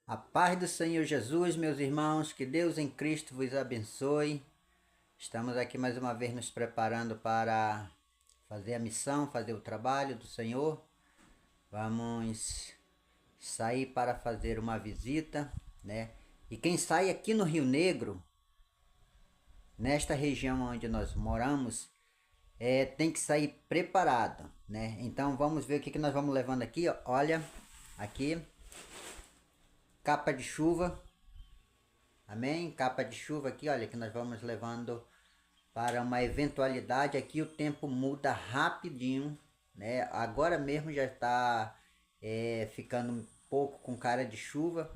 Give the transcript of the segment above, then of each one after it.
A paz do Senhor Jesus, meus irmãos, que Deus em Cristo vos abençoe. Estamos aqui mais uma vez nos preparando para fazer a missão, fazer o trabalho do Senhor. Vamos sair para fazer uma visita, né? E quem sai aqui no Rio Negro, nesta região onde nós moramos, tem que sair preparado, né? Então vamos ver o que nós vamos levando aqui, ó. Olha, aqui, capa de chuva, amém? Capa de chuva aqui, olha, que nós vamos levando para uma eventualidade. Aqui o tempo muda rapidinho, né? Agora mesmo já está ficando um pouco com cara de chuva.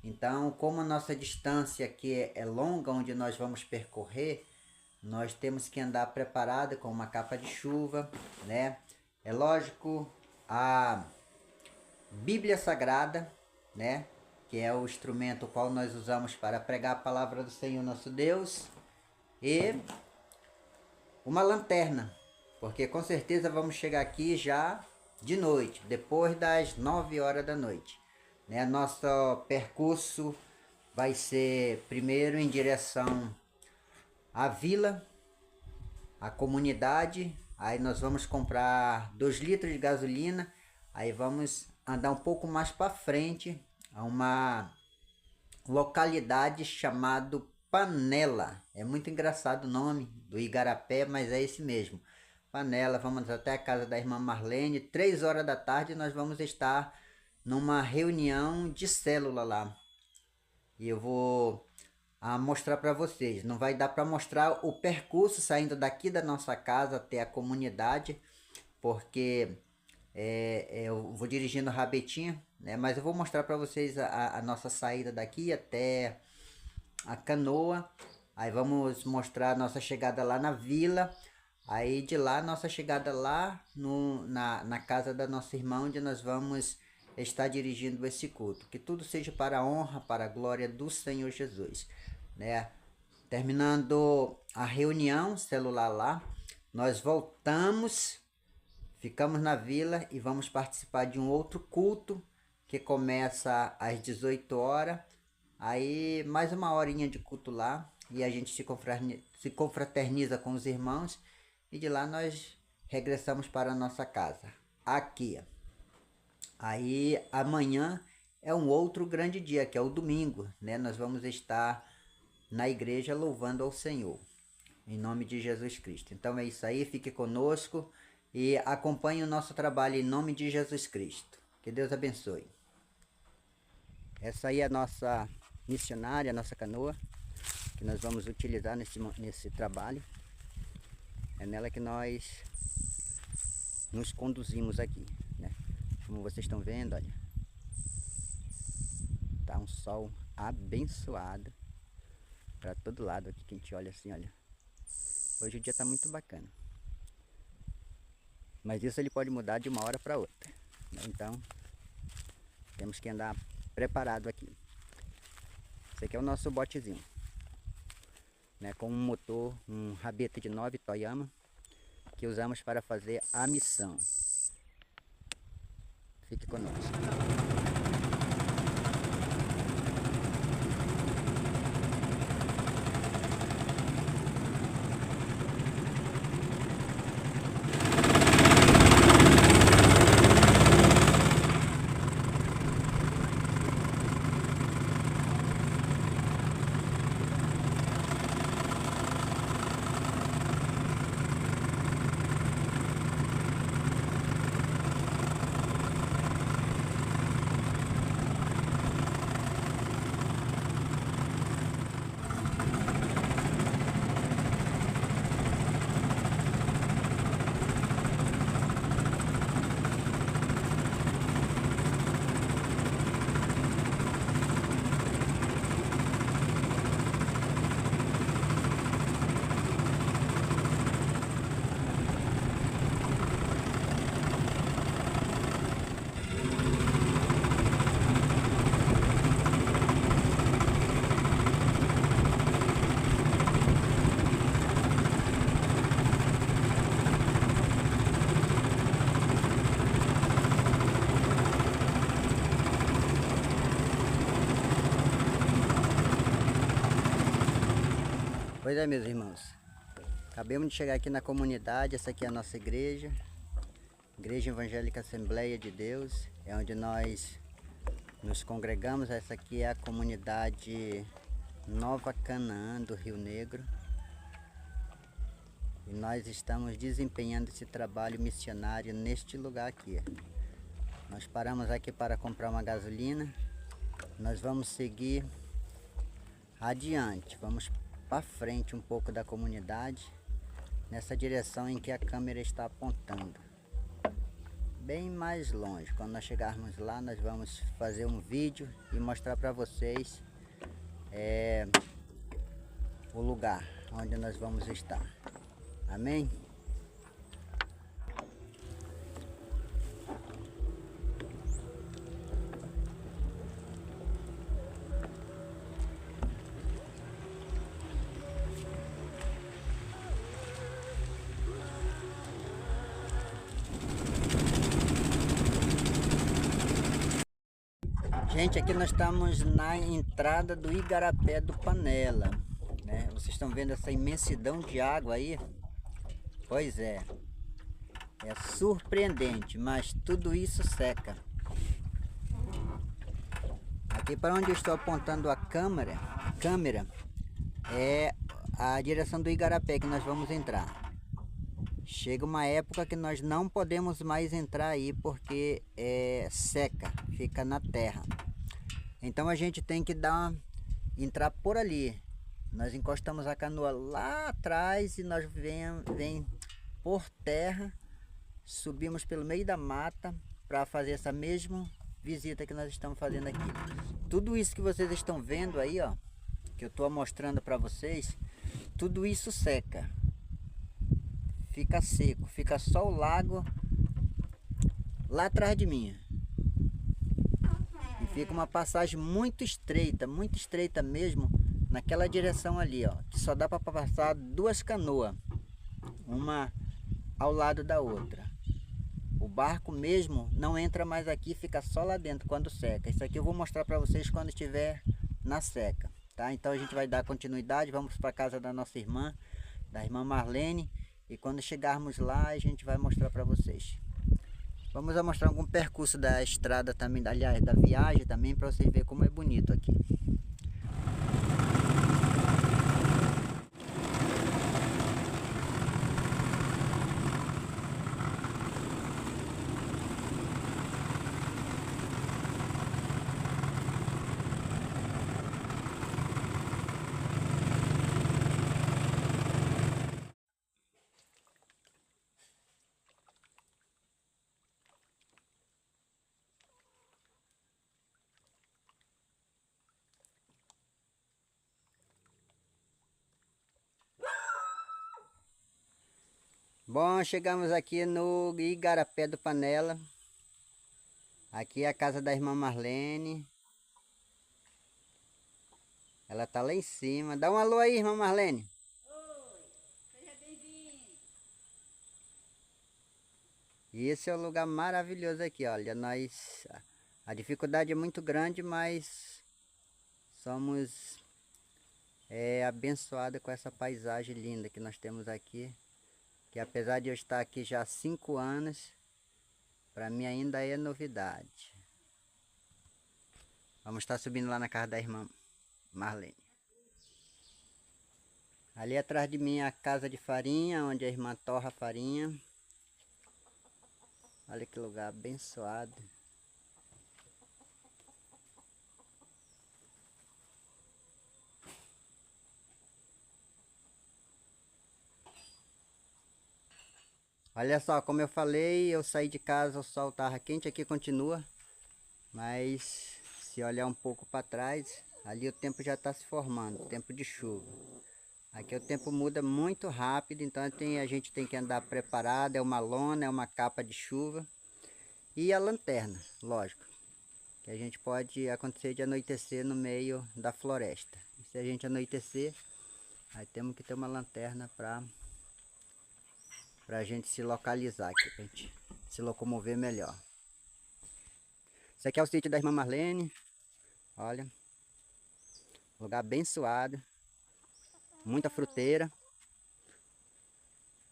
Então, como a nossa distância aqui é longa, onde nós vamos percorrer, nós temos que andar preparado com uma capa de chuva, né? É lógico, a Bíblia Sagrada, né? Que é o instrumento qual nós usamos para pregar a palavra do Senhor nosso Deus, e uma lanterna, porque com certeza vamos chegar aqui já de noite, depois das 9 horas da noite, né? Nosso percurso vai ser primeiro em direção à vila, à comunidade. Aí nós vamos comprar 2 litros de gasolina, aí vamos andar um pouco mais para frente a uma localidade chamado Panela. É muito engraçado o nome do Igarapé, mas é esse mesmo, Panela. Vamos até a casa da irmã Marlene. 3 horas da tarde nós vamos estar numa reunião de célula lá, e eu vou mostrar para vocês. Não vai dar para mostrar o percurso saindo daqui da nossa casa até a comunidade, porque eu vou dirigindo rabetinha, né? Mas eu vou mostrar para vocês a nossa saída daqui até a canoa. Aí vamos mostrar a nossa chegada lá na vila. Aí de lá, nossa chegada lá na casa da nossa irmã, onde nós vamos estar dirigindo esse culto. Que tudo seja para a honra, para a glória do Senhor Jesus, né? Terminando a reunião celular lá, nós voltamos, ficamos na vila e vamos participar de um outro culto que começa às 18 horas. Aí mais uma horinha de culto lá, e a gente se confraterniza com os irmãos, e de lá nós regressamos para a nossa casa aqui. Aí amanhã é um outro grande dia, que é o domingo, né? Nós vamos estar na igreja louvando ao Senhor, em nome de Jesus Cristo. Então é isso aí, fique conosco e acompanhe o nosso trabalho em nome de Jesus Cristo. Que Deus abençoe. Essa aí é a nossa missionária, a nossa canoa, que nós vamos utilizar nesse trabalho. É nela que nós nos conduzimos aqui, né? Como vocês estão vendo, olha, tá um sol abençoado para todo lado aqui, que a gente olha assim, olha. Hoje o dia tá muito bacana, mas isso ele pode mudar de uma hora para outra, né? Então temos que andar preparado aqui. Esse aqui é o nosso botezinho, né, com um motor, um rabeta de 9 Toyama, que usamos para fazer a missão. Fique conosco. Pois é, meus irmãos, acabamos de chegar aqui na comunidade. Essa aqui é a nossa igreja, Igreja Evangélica Assembleia de Deus, é onde nós nos congregamos. Essa aqui é a comunidade Nova Canaã do Rio Negro, e nós estamos desempenhando esse trabalho missionário neste lugar aqui. Nós paramos aqui para comprar uma gasolina. Nós vamos seguir adiante, vamos para frente um pouco da comunidade, nessa direção em que a câmera está apontando, bem mais longe. Quando nós chegarmos lá, nós vamos fazer um vídeo e mostrar para vocês o lugar onde nós vamos estar. Amém? Gente, aqui nós estamos na entrada do Igarapé do Panela, né? Vocês estão vendo essa imensidão de água aí? Pois é surpreendente, mas tudo isso seca. Aqui para onde eu estou apontando a câmera é a direção do Igarapé que nós vamos entrar. Chega uma época que nós não podemos mais entrar aí porque seca, fica na terra. Então a gente tem que entrar por ali. Nós encostamos a canoa lá atrás e nós vem por terra, subimos pelo meio da mata para fazer essa mesma visita que nós estamos fazendo aqui. Tudo isso que vocês estão vendo aí, ó, que eu estou mostrando para vocês, tudo isso seca. Fica seco, fica só o lago lá atrás de mim. E fica uma passagem muito estreita mesmo, naquela direção ali, ó, que só dá para passar duas canoas, uma ao lado da outra. O barco mesmo não entra mais aqui, fica só lá dentro quando seca. Isso aqui eu vou mostrar para vocês quando estiver na seca, tá? Então a gente vai dar continuidade, vamos para casa da nossa irmã, da irmã Marlene. E quando chegarmos lá, a gente vai mostrar para vocês. Vamos mostrar algum percurso da estrada também, aliás, da viagem também, para vocês verem como é bonito aqui. Bom, chegamos aqui no Igarapé do Panela. Aqui é a casa da irmã Marlene. Ela tá lá em cima. Dá um alô aí, irmã Marlene. Oi, seja bem-vindo. E esse é o lugar maravilhoso aqui, olha. A dificuldade é muito grande, mas somos abençoados com essa paisagem linda que nós temos aqui. Que apesar de eu estar aqui já há 5 anos, para mim ainda é novidade. Vamos estar subindo lá na casa da irmã Marlene. Ali atrás de mim é a casa de farinha, onde a irmã torra a farinha. Olha que lugar abençoado. Olha só, como eu falei, eu saí de casa, o sol estava quente, aqui continua. Mas se olhar um pouco para trás, ali o tempo já está se formando, tempo de chuva. Aqui o tempo muda muito rápido, então a gente tem que andar preparado, é uma lona, é uma capa de chuva. E a lanterna, lógico, que a gente pode acontecer de anoitecer no meio da floresta. E se a gente anoitecer, aí temos que ter uma lanterna para a gente se localizar aqui, para a gente se locomover melhor. Esse aqui é o sítio da irmã Marlene. Olha, lugar abençoado. muita fruteira.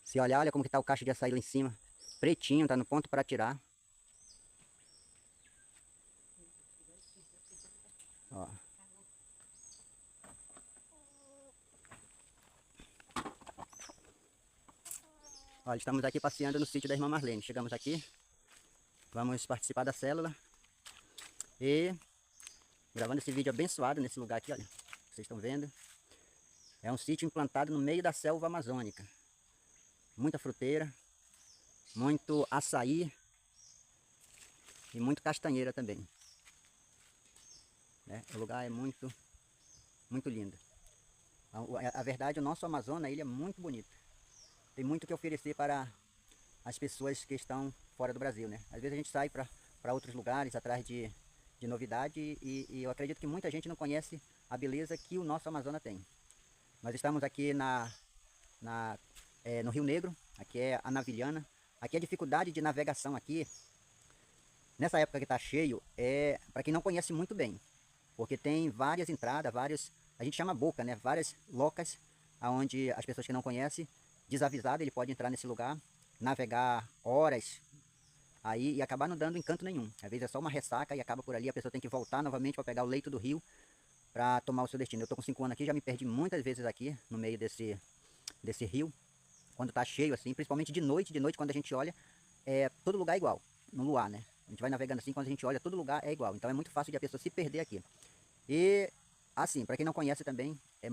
Se olhar, olha como que tá o cacho de açaí lá em cima. Pretinho, tá no ponto para tirar. Ó. Olha, estamos aqui passeando no sítio da irmã Marlene. Chegamos aqui, vamos participar da célula e gravando esse vídeo abençoado nesse lugar aqui, olha. Vocês estão vendo? É um sítio implantado no meio da selva amazônica. Muita fruteira, muito açaí e muito castanheira também. O lugar é muito lindo. A verdade, o nosso Amazonas, ele é muito bonito. Tem muito que oferecer para as pessoas que estão fora do Brasil, né? Às vezes a gente sai para outros lugares atrás de novidade e eu acredito que muita gente não conhece a beleza que o nosso Amazonas tem. Nós estamos aqui no Rio Negro, aqui é a Navilhana. Aqui a dificuldade de navegação aqui, nessa época que está cheio, é para quem não conhece muito bem. Porque tem várias entradas, a gente chama boca, né? Várias locas, onde as pessoas que não conhecem, desavisado, ele pode entrar nesse lugar, navegar horas aí e acabar não dando encanto nenhum. Às vezes é só uma ressaca e acaba por ali, a pessoa tem que voltar novamente para pegar o leito do rio para tomar o seu destino. Eu estou com 5 anos aqui, já me perdi muitas vezes aqui no meio desse rio, quando está cheio assim, principalmente de noite quando a gente olha, todo lugar é igual, no luar, né? A gente vai navegando assim, quando a gente olha, todo lugar é igual, então é muito fácil de a pessoa se perder aqui. E assim, para quem não conhece também, é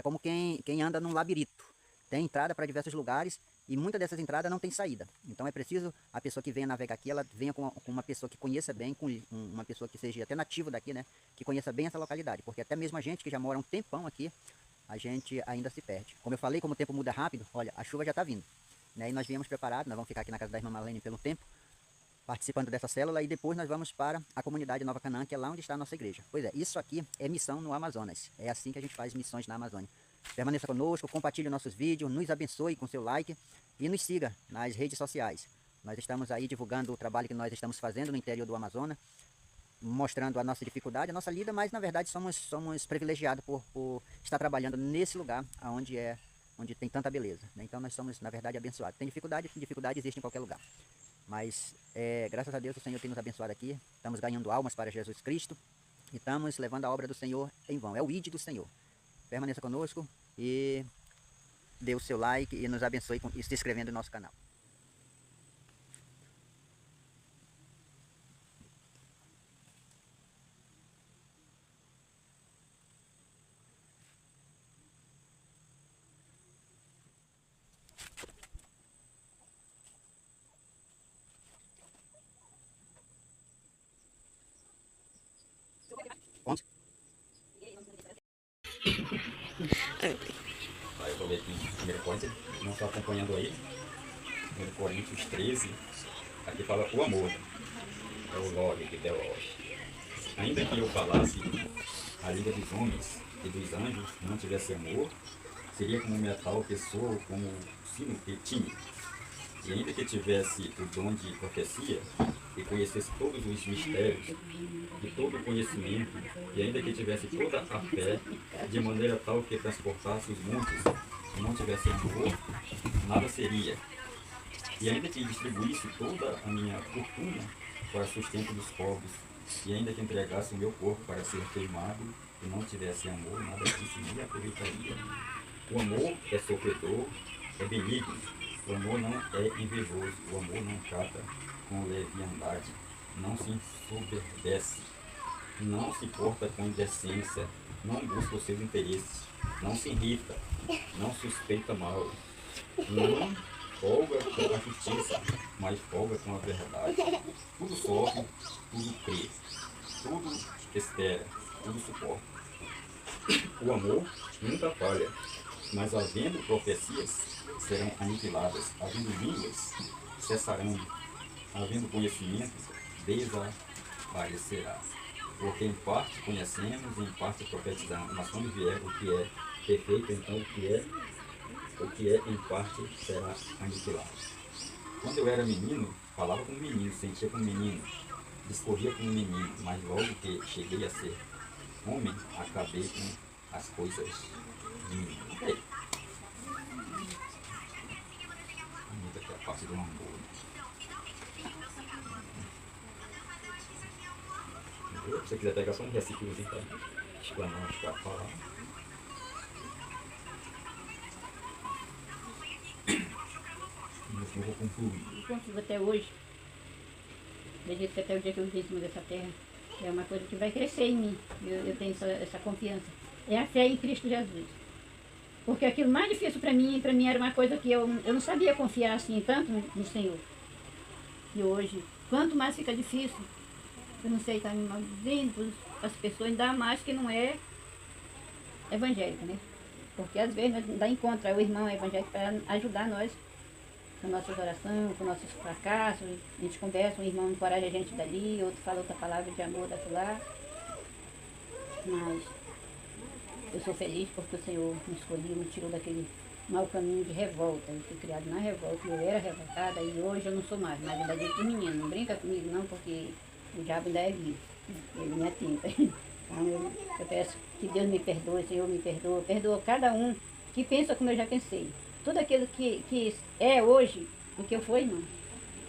como quem anda num labirinto. Tem entrada para diversos lugares e muitas dessas entradas não tem saída. Então é preciso a pessoa que venha navegar aqui, ela venha com uma pessoa que conheça bem, com uma pessoa que seja até nativo daqui, né? Que conheça bem essa localidade, porque até mesmo a gente que já mora um tempão aqui, a gente ainda se perde. Como eu falei, como o tempo muda rápido, olha, a chuva já está vindo, né? E nós viemos preparados, nós vamos ficar aqui na casa da irmã Marlene pelo tempo, participando dessa célula, e depois nós vamos para a comunidade Nova Canaã, que é lá onde está a nossa igreja. Pois é, isso aqui é missão no Amazonas. É assim que a gente faz missões na Amazônia. Permaneça conosco, compartilhe nossos vídeos, nos abençoe com seu like e nos siga nas redes sociais. Nós estamos aí divulgando o trabalho que nós estamos fazendo no interior do Amazonas, mostrando a nossa dificuldade, a nossa lida, mas na verdade somos privilegiados por estar trabalhando nesse lugar onde tem tanta beleza, né? Então nós somos, na verdade, abençoados. Tem dificuldade existe em qualquer lugar. Mas graças a Deus o Senhor tem nos abençoado aqui. Estamos ganhando almas para Jesus Cristo e estamos levando a obra do Senhor em vão. É o ID do Senhor. Permaneça conosco e dê o seu like e nos abençoe e se inscrevendo no nosso canal. Onde? Aí eu vou ler aqui em 1 Coríntios, não estou acompanhando aí, 1 Coríntios 13, aqui fala o amor, é o log, que é o. Ainda que eu falasse a língua dos homens e dos anjos, não tivesse amor, seria como metal pessoa, como sino que tinha. E ainda que tivesse o dom de profecia, e conhecesse todos os mistérios, e todo o conhecimento, e ainda que tivesse toda a fé, de maneira tal que transportasse os montes, e não tivesse amor, nada seria. E ainda que distribuísse toda a minha fortuna para sustento dos pobres, e ainda que entregasse o meu corpo para ser queimado, e não tivesse amor, nada disso me aproveitaria. O amor é sofredor, é benigno. O amor não é invejoso, o amor não trata com leviandade, não se ensoberbece, não se porta com indecência, não busca os seus interesses, não se irrita, não suspeita mal, não folga com a justiça, mas folga com a verdade. Tudo sofre, tudo crê, tudo espera, tudo suporta. O amor nunca falha, mas havendo profecias, serão aniquiladas, havendo línguas, cessarão, havendo conhecimento, desaparecerá. Porque em parte conhecemos e em parte profetizamos, mas quando vier o que é perfeito, então o que é em parte será aniquilado. Quando eu era menino, falava como menino, sentia como menino, discorria como menino, mas logo que cheguei a ser homem, acabei com as coisas Bonita aqui a face do amor. Se você quiser pegar só um versículozinho para explanar as 4 palavras. Eu vou concluir. Consigo até hoje. Acredito que até o dia que eu viver em cima dessa terra é uma coisa que vai crescer em mim. Eu tenho essa confiança. É a fé em Cristo Jesus. Porque aquilo mais difícil para mim era uma coisa que eu não sabia confiar assim tanto no Senhor. E hoje, quanto mais fica difícil, eu não sei, está me maldizendo as pessoas, ainda mais que não é evangélico, né? Porque às vezes nós dá encontro o irmão evangélico para ajudar nós com nossas orações, com nossos fracassos. A gente conversa, um irmão encoraja a gente dali, outro fala outra palavra de amor daqui lá. Mas eu sou feliz porque o Senhor me escolheu, me tirou daquele mau caminho de revolta. Eu fui criado na revolta, eu era revoltada e hoje eu não sou mais. Mas ainda digo para o menino, não brinca comigo não, porque o diabo ainda é vivo, ele me atenta. Então eu peço que Deus me perdoe, Senhor me perdoa, perdoa cada um que pensa como eu já pensei. Tudo aquilo que é hoje, o que eu fui, irmão,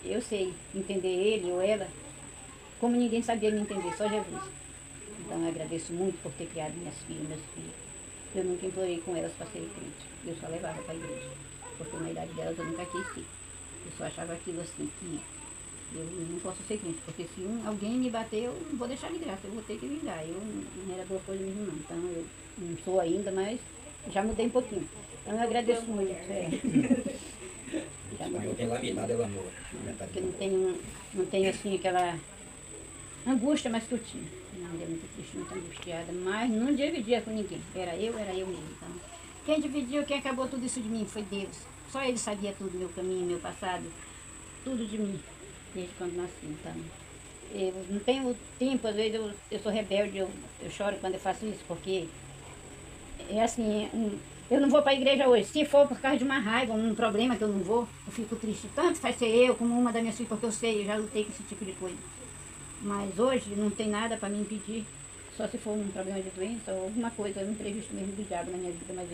eu sei entender ele ou ela, como ninguém sabia me entender, só Jesus. Então eu agradeço muito por ter criado minhas filhas, meus filhos. Eu nunca implorei com elas para ser crente, eu só levava para a igreja, porque na idade delas eu nunca quis ser. Eu só achava aquilo assim, que eu não posso ser crente, porque se alguém me bater, eu não vou deixar de graça, eu vou ter que vingar. Eu não era boa coisa mesmo não, então eu não sou ainda, mas já mudei um pouquinho. Então eu agradeço muito. Já mudei. Eu tenho laminado o amor. Porque não tenho assim aquela angústia mais que eu tinha. Não, andei muito triste, muito angustiada, mas não dividia com ninguém. Era eu mesmo. Então, quem dividiu, quem acabou tudo isso de mim foi Deus. Só Ele sabia tudo, meu caminho, meu passado, tudo de mim. Desde quando nasci, então. Eu não tenho tempo, às vezes eu sou rebelde, eu choro quando eu faço isso, porque é assim, eu não vou para a igreja hoje. Se for por causa de uma raiva, um problema que eu não vou, eu fico triste. Tanto faz ser eu como uma das minhas filhas, porque eu sei, eu já lutei com esse tipo de coisa. Mas hoje não tem nada para me impedir, só se for um problema de doença ou alguma coisa, um imprevisto mesmo do diabo na minha vida, mas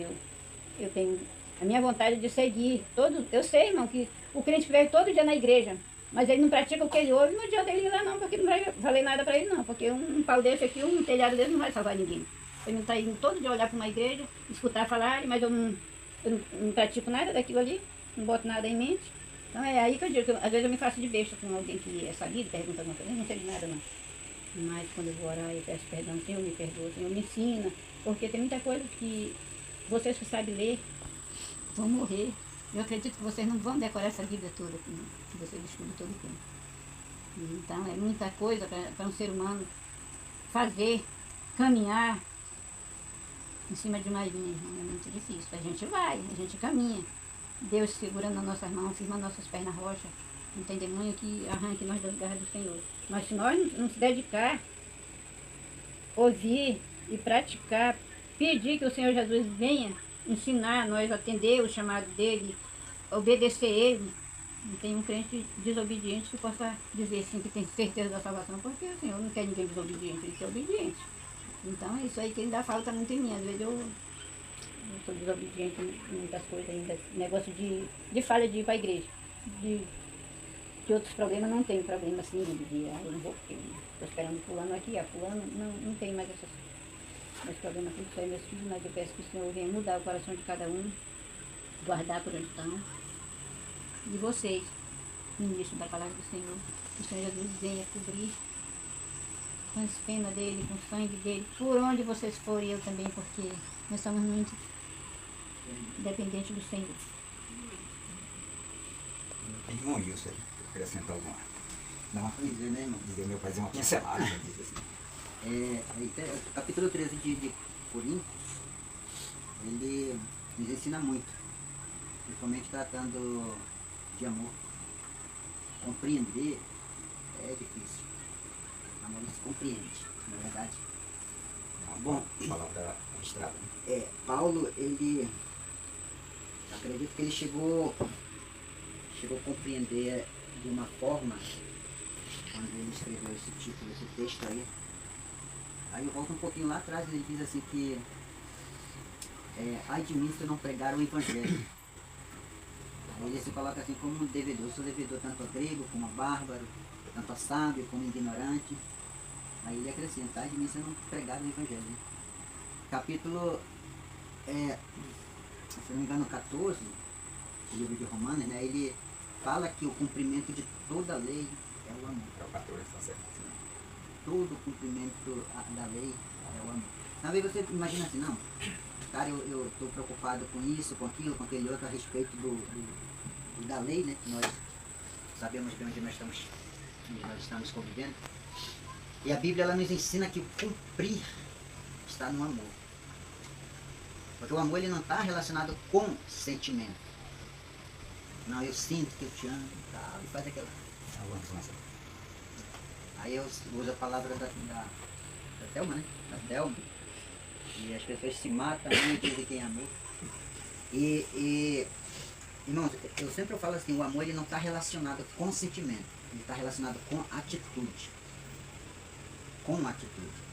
eu tenho a minha vontade de seguir. Eu sei, irmão, que o crente veio todo dia na igreja, mas ele não pratica o que ele ouve, não adianta ele ir lá não, porque não vai valer nada para ele não, porque um pau desse aqui, um telhado desse não vai salvar ninguém. Ele não está indo todo dia olhar para uma igreja, escutar falar, mas eu não pratico nada daquilo ali, não boto nada em mente. Então é aí que eu digo, que às vezes eu me faço de besta com alguém que é sabido, pergunta alguma coisa, eu não sei de nada não. Mas quando eu vou orar, eu peço perdão, Senhor me perdoa, Senhor me ensina, porque tem muita coisa que vocês que sabem ler vão morrer. Eu acredito que vocês não vão decorar essa Bíblia toda, que vocês estudam todo o tempo. Então é muita coisa para um ser humano fazer, caminhar em cima de uma linha, é muito difícil. A gente vai, a gente caminha. Deus segurando nas nossas mãos, firmando nossos pés na rocha. Não tem demônio que arranque nós das garras do Senhor. Mas se nós não se dedicar, ouvir e praticar, pedir que o Senhor Jesus venha ensinar nós a atender o chamado dele, obedecer ele. Não tem um crente desobediente que possa dizer assim que tem certeza da salvação, porque o Senhor não quer ninguém desobediente, ele quer obediente. Então é isso aí que ainda falta muito em mim. Às vezes eu sou desobediente em muitas coisas ainda. Negócio de falha de ir para a igreja. De outros problemas não tem problema assim, eu não vou porque estou esperando fulano aqui, fulano, não tem mais meus problemas com isso aí, meus filhos, mas eu peço que o Senhor venha mudar o coração de cada um, guardar por onde estão. E vocês, ministros da palavra do Senhor, que o Senhor Jesus venha cobrir com as penas dele, com o sangue dele, por onde vocês forem, eu também, porque nós somos muito dependentes do Senhor. Irmão Wilson, acrescentar alguma? Não, dizer, né, irmão? Dizer, meu pai dizer uma pincelada, diz assim. Capítulo 13 de Coríntios, ele nos ensina muito, principalmente tratando de amor. Compreender é difícil. Amor não se compreende, na verdade. Bom, palavra abstrata. Paulo, ele, acredito que ele chegou a compreender de uma forma, quando ele escreveu esse título, esse texto aí. Aí eu volto um pouquinho lá atrás, ele diz assim que ai de mim se eu não pregar o evangelho. Aí ele se coloca assim como um devedor. Eu sou devedor tanto a grego como a bárbaro, tanto a sábio como a ignorante. Aí ele acrescenta, ai de mim se eu não pregar o evangelho. Capítulo, se não me engano, 14, do livro de Romanos, né, ele fala que o cumprimento de toda a lei é o amor. É o 14, tá certo. Todo o cumprimento da lei é o amor. Na vez você imagina assim, não, cara, eu estou preocupado com isso, com aquilo, com aquele outro, a respeito da lei, né, que nós sabemos bem onde nós estamos convivendo. E a Bíblia ela nos ensina que o cumprir está no amor. Porque o amor ele não está relacionado com sentimento. Não, eu sinto que eu te amo e tal, e faz aquela. Aí eu uso a palavra da Thelma, né? Da Thelma. E as pessoas se matam e dizem quem amou. Irmãos, eu sempre falo assim, o amor ele não está relacionado com sentimento. Ele está relacionado com atitude. Com atitude.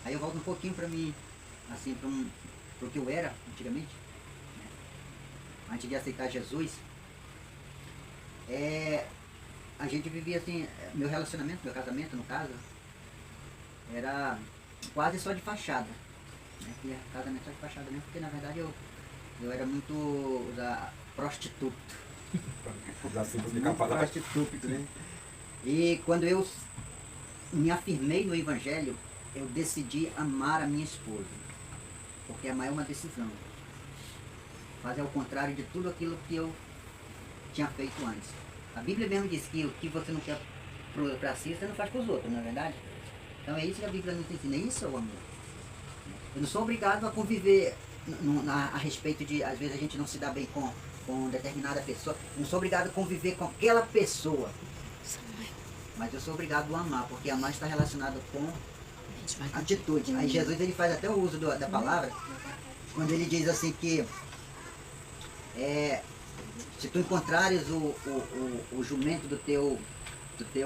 Aí eu volto um pouquinho para mim, assim, para o que eu era antigamente. Né? Antes de aceitar Jesus. A gente vivia assim, meu relacionamento, meu casamento no caso, era quase só de fachada. Né? Que casamento só de fachada mesmo, porque na verdade eu era muito prostituto. Prostituto, né? E quando eu me afirmei no Evangelho, eu decidi amar a minha esposa. Porque amar é uma decisão. Fazer ao contrário de tudo aquilo que eu tinha feito antes. A Bíblia mesmo diz que o que você não quer para si, você não faz para os outros, não é verdade? Então é isso que a Bíblia nos ensina, isso é o amor. Eu não sou obrigado a conviver a respeito de, às vezes a gente não se dá bem com determinada pessoa, eu não sou obrigado a conviver com aquela pessoa. Mas eu sou obrigado a amar, porque amar está relacionado com atitude. Aí Jesus ele faz até o uso da palavra, quando ele diz assim que se tu encontrares o jumento do teu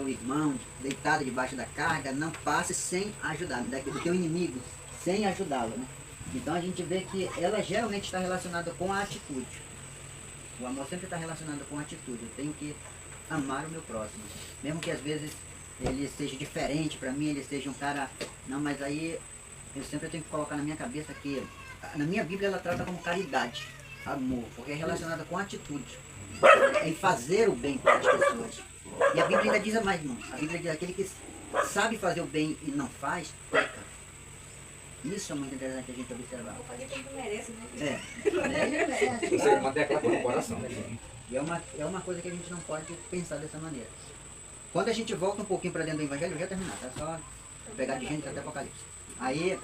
irmão deitado debaixo da carga, não passe sem ajudar, do teu inimigo, sem ajudá-lo. Né? Então a gente vê que ela geralmente está relacionada com a atitude. O amor sempre está relacionado com a atitude. Eu tenho que amar o meu próximo. Mesmo que às vezes ele seja diferente para mim, ele seja um cara... Não, mas aí eu sempre tenho que colocar na minha cabeça que... Na minha Bíblia ela trata como caridade, amor, porque é relacionada com a atitude. É em fazer o bem para as pessoas. E a Bíblia ainda diz mais, irmão. A Bíblia diz aquele que sabe fazer o bem e não faz, peca. Isso é muito interessante a gente observar. Fazer quem não merece, né? Você mantém aquela coisa no coração, né? E é uma coisa que a gente não pode pensar dessa maneira. Quando a gente volta um pouquinho para dentro do Evangelho, eu já terminar, tá? Só pegar de Gênesis até Apocalipse. Aí,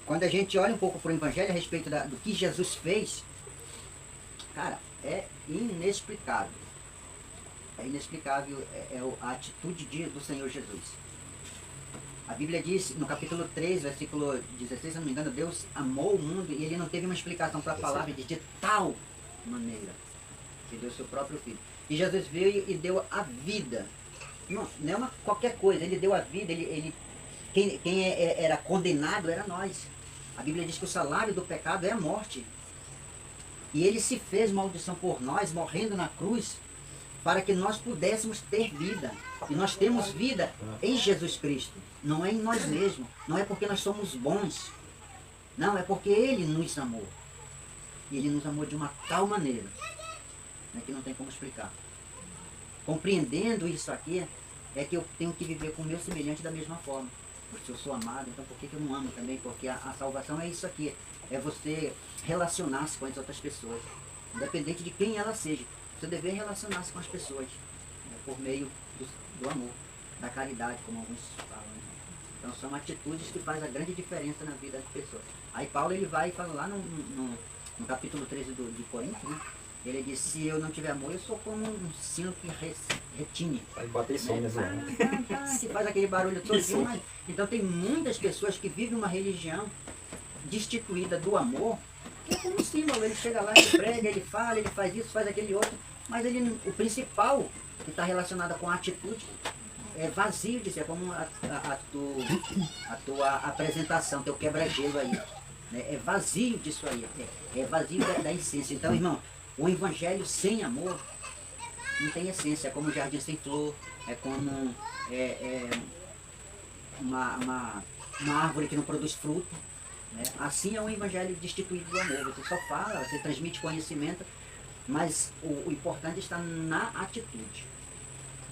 quando a gente olha um pouco para o Evangelho a respeito do que Jesus fez, cara, é inexplicável. É inexplicável a atitude do Senhor Jesus. A Bíblia diz, no capítulo 3, versículo 16, se não me engano, Deus amou o mundo e ele não teve uma explicação para a palavra de tal maneira que deu seu próprio filho. E Jesus veio e deu a vida. Não é qualquer coisa, ele deu a vida, quem era condenado era nós. A Bíblia diz que o salário do pecado é a morte. E ele se fez maldição por nós, morrendo na cruz, para que nós pudéssemos ter vida. E nós temos vida em Jesus Cristo. Não é em nós mesmos. Não é porque nós somos bons. Não, é porque Ele nos amou. E Ele nos amou de uma tal maneira, né, que não tem como explicar. Compreendendo isso aqui, é que eu tenho que viver com o meu semelhante da mesma forma. Porque se eu sou amado, então por que eu não amo também? Porque a salvação é isso aqui. É você relacionar-se com as outras pessoas. Independente de quem ela seja. Você deve relacionar-se com as pessoas, né, por meio do amor, da caridade, como alguns falam. Né? Então são atitudes que fazem a grande diferença na vida das pessoas. Aí Paulo ele vai e fala lá no capítulo 13 de Coríntios, né? Ele diz, se eu não tiver amor, eu sou como um sino que retine. Vai bater som, né? Que faz aquele barulho todo. Mas, então tem muitas pessoas que vivem uma religião destituída do amor, que é como um símbolo. Ele chega lá, ele prega, ele fala, ele faz isso, faz aquele outro, mas o principal que está relacionado com a atitude é vazio de ser, como a tua apresentação, teu quebra-gelo aí. né? É vazio disso aí, é vazio da essência. Então, irmão, o evangelho sem amor não tem essência, é como um jardim sem flor, é como uma árvore que não produz fruto, né? Assim é um evangelho destituído do amor. Você só fala, você transmite conhecimento, mas o importante está na atitude,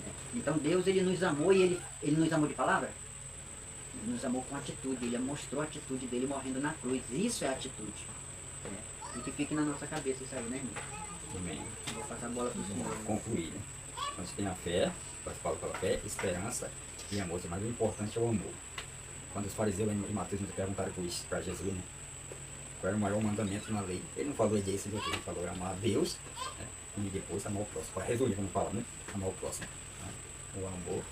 né? Então Deus, ele nos amou, e ele nos amou de palavra? Ele nos amou com atitude, ele mostrou a atitude dele morrendo na cruz. Isso é atitude, né? E que fique na nossa cabeça isso aí, né, irmão? Amém. Vou passar a bola para o senhor. Vamos concluir, né? Então, você tem a fé, participar pela fé, esperança e amor, mas o importante é o amor. Quando os fariseus em Mateus perguntaram para Jesus, né, qual era o maior mandamento na lei, ele não falou disso, ele falou amar a Deus, né, e depois amar o próximo. Para resumir, vamos falar, né? Amar o próximo, né? O amor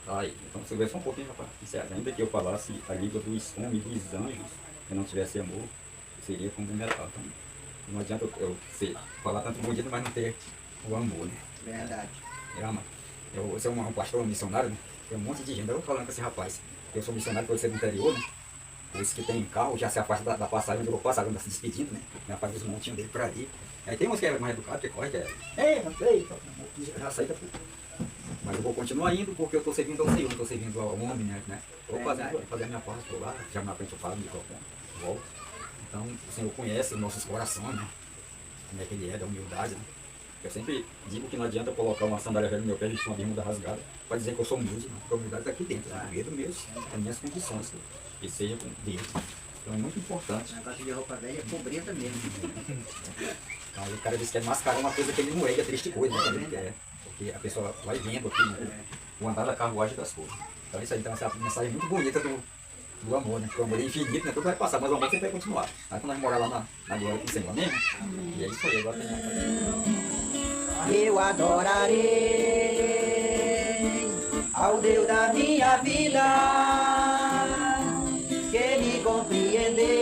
tá aí. Então, você vê só um pouquinho, rapaz. Ainda que eu falasse a língua dos homens e dos anjos, se não tivesse amor, seria como um metal. Então, não adianta eu falar tanto bonito, mas não ter o amor, né? Verdade. Eu sou um pastor, um missionário, né? Tem um monte de gente. Eu falando com esse rapaz, eu sou missionário por ser do interior, né? Por isso que tem carro, já se afasta da passagem, onde eu vou passar, quando está se despedindo, né? Já faz os montinhos dele pra ir. Aí tem uns que é mais educado, que corre, que não sei, já aceita tudo. Mas eu vou continuar indo porque eu estou servindo ao Senhor, não estou servindo ao homem, né? Estou fazendo a minha parte, estou lá, já na frente eu falo, microfone, volto. Então, o Senhor conhece os nossos corações, né? Como é que ele é, da humildade, né? Eu sempre digo que não adianta eu colocar uma sandália velha no meu pé e uma bermuda rasgada para dizer que eu sou humilde, não. Porque a humildade está aqui dentro, né? Medo mesmo, das minhas condições, que seja com Deus. Então é muito importante. O negócio de roupa velha é pobreza mesmo. Então, o cara diz que é mascarar uma coisa que ele não é, que é triste coisa, né? Porque a pessoa vai vendo aqui, né? O andar da carruagem das coisas. Então isso aí, então, essa mensagem muito bonita do amor, né? Porque o amor é infinito, né? Tudo vai passar, mas o amor sempre vai continuar. Aí quando nós morar lá na glória com o Senhor, amém? E é isso aí, agora tem Eu adorarei ao Deus da minha vida, que me compreendeu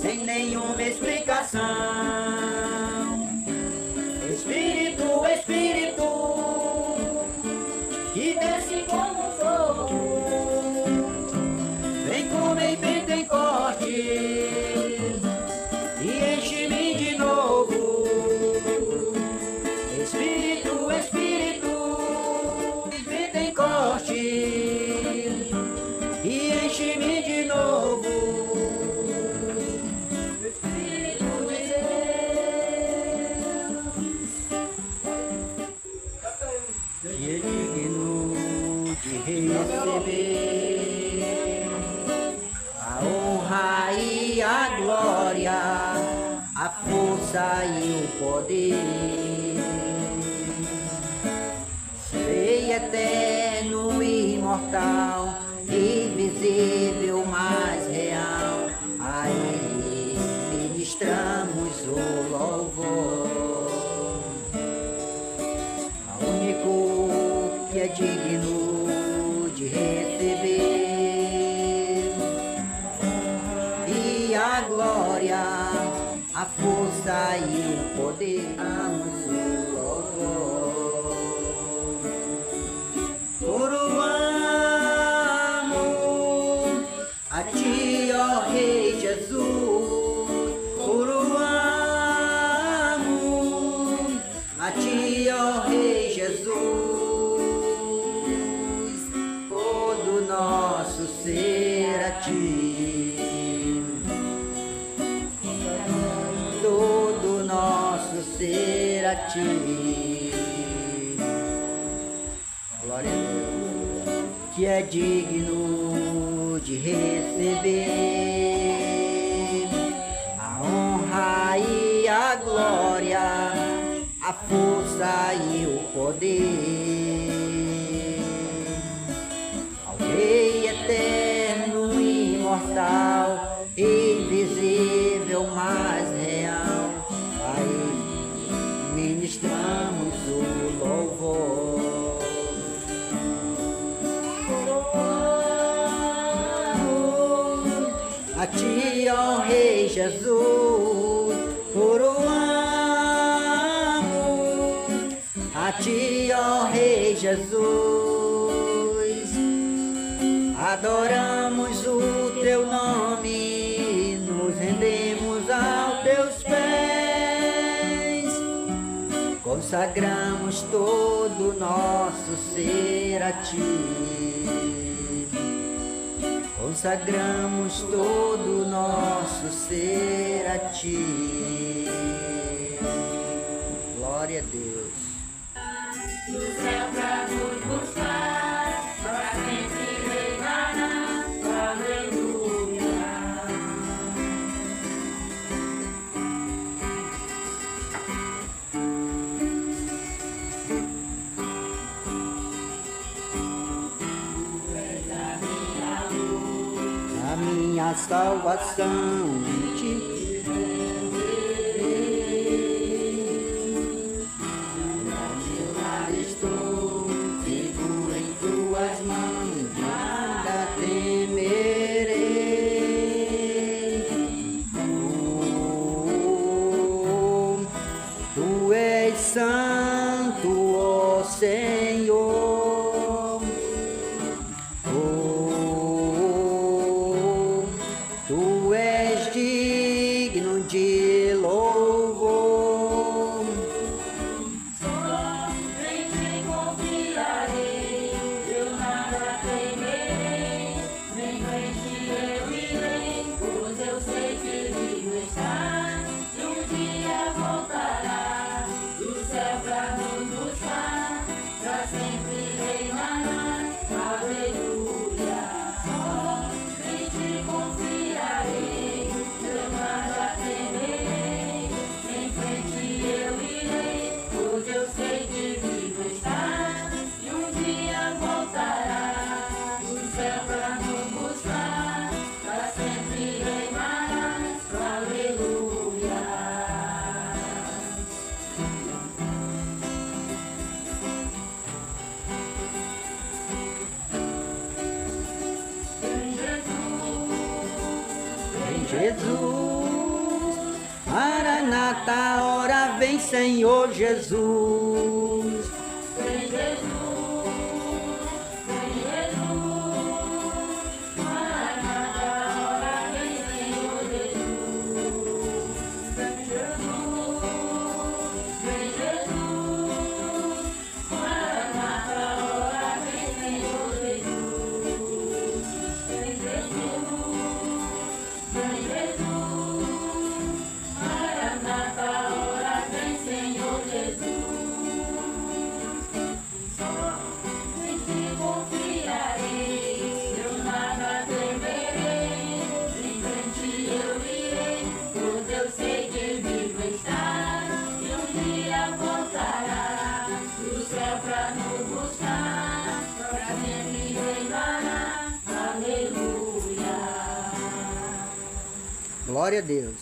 sem nenhuma explicação. Espírito, Espírito, que desce como fogo, vem como em Pentecostes e enche-me de novo. Espírito, Espírito, Pentecostes e enche-me de novo. Receber a honra e a glória, a força e o poder. Rei eterno, imortal, invisível, mas real, a Ele ministramos o louvor. A único que é digno de receber e a glória, a força e o poder, amos o louvor. Coroamos a ti, ó Rei Jesus, coroamos a ti, ó Rei Jesus. Nosso ser a ti, todo nosso ser a ti. Glória a Deus, que é digno de receber a honra e a glória, a força e o poder. Rei eterno, imortal, invisível, mas real, a Ele ministramos o louvor. A ti, ó Rei Jesus, coroamos a ti, ó Rei Jesus. Adoramos o teu nome. Consagramos todo o nosso ser a Ti. Consagramos todo o nosso ser a Ti. Glória a Deus. Do céu pra nos buscar, pra sempre reinará. Aleluia. A minha salvação em Ti. Estou seguro em Tuas mãos, nada temerei. Tu és santo, ó Senhor. Tu és digno de louvor. Em Ti confiarei, eu nada temerei. Em frente eu irei, pois eu sei que vivo está. E um dia voltará do céu pra nos buscar, pra sempre reinará. Aleluia. Em Ti confiarei, eu nada temerei. Em frente eu irei, pois eu sei que vivo está. E um dia voltará do céu pra nos buscar, pra sempre reinará. Aleluia. Em Em Jesus, Maranata, ora vem, Senhor Jesus. Vem Jesus, vem Jesus, Maranata, ora vem Senhor Jesus. Vem Jesus, vem Jesus, Maranata, ora vem Senhor Jesus. Vem Jesus, vem Jesus, Maranata, ora vem Senhor Jesus. Em Ti confiarei, eu nada temerei. Em frente eu irei, pois eu sei que vivo está. E um dia voltará do céu pra nos buscar, pra sempre reinará. Aleluia. Glória a Deus.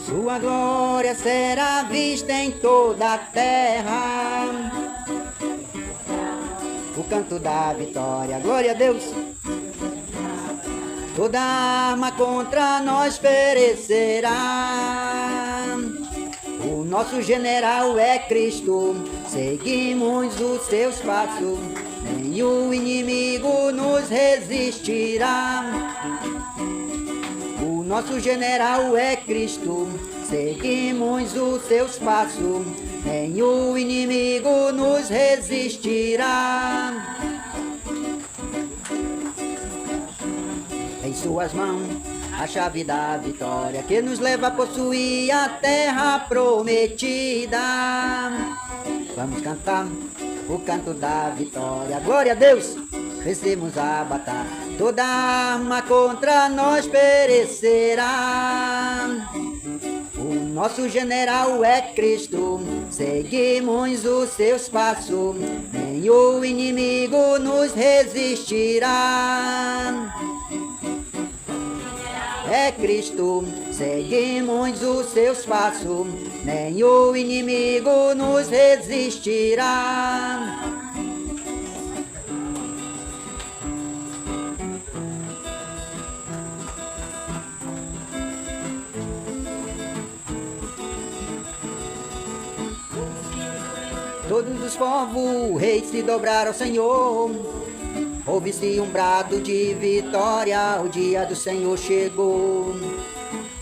Sua glória será vista em toda a terra. O canto da vitória, glória a Deus. Toda arma contra nós perecerá. O nosso general é Cristo, seguimos os seus passos. Nem o inimigo nos resistirá. O nosso general é Cristo, seguimos os seus passos. Nem o inimigo nos resistirá. Em suas mãos a chave da vitória, que nos leva a possuir a terra prometida. Vamos cantar o canto da vitória, glória a Deus. Vencemos a batalha, toda arma contra nós perecerá. O nosso general é Cristo, seguimos os seus passos. Nem o inimigo nos resistirá. É Cristo, seguimos os seus passos. Nem o inimigo nos resistirá. Todos os povos, reis se dobraram ao Senhor. Ouve-se um brado de vitória, o dia do Senhor chegou.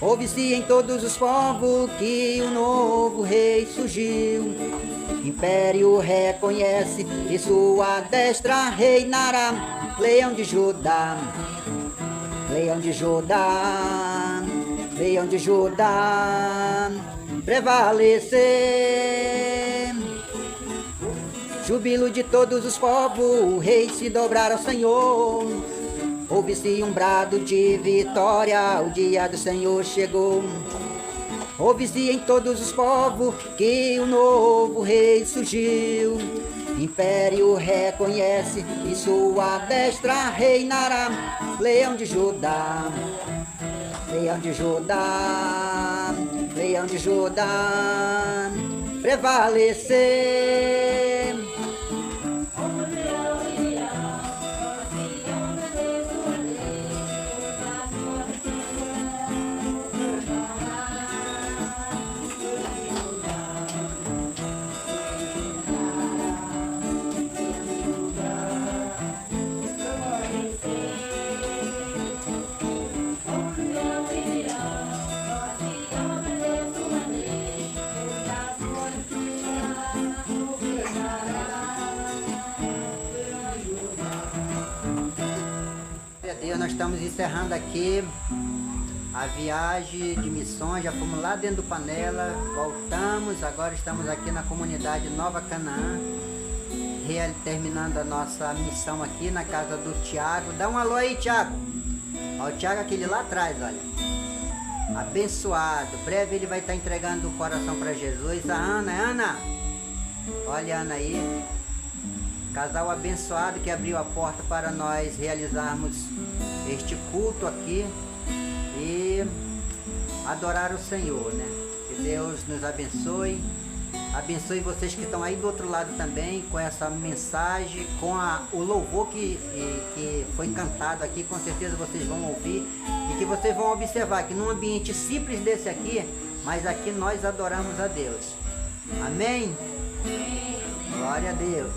Ouve-se em todos os povos que o novo rei surgiu. Império reconhece que sua destra reinará. Leão de Judá, Leão de Judá, Leão de Judá, prevalecer. Júbilo de todos os povos, o rei se dobrar ao Senhor. Ouve-se um brado de vitória, o dia do Senhor chegou. Ouve-se em todos os povos que o novo rei surgiu. Império reconhece e sua destra reinará. Leão de Judá, Leão de Judá, Leão de Judá, prevalecer. Nós estamos encerrando aqui a viagem de missões, já fomos lá dentro do Panela, voltamos, agora estamos aqui na comunidade Nova Canaã, terminando a nossa missão aqui na casa do Tiago. Dá um alô aí, Tiago. Olha o Tiago, aquele lá atrás, olha. Abençoado, breve ele vai estar entregando o coração para Jesus. A Ana, olha a Ana aí. Casal abençoado que abriu a porta para nós realizarmos este culto aqui e adorar o Senhor, né? Que Deus nos abençoe. Abençoe vocês que estão aí do outro lado também com essa mensagem, com o louvor que foi cantado aqui. Com certeza vocês vão ouvir e que vocês vão observar que num ambiente simples desse aqui, mas aqui nós adoramos a Deus. Amém? Glória a Deus.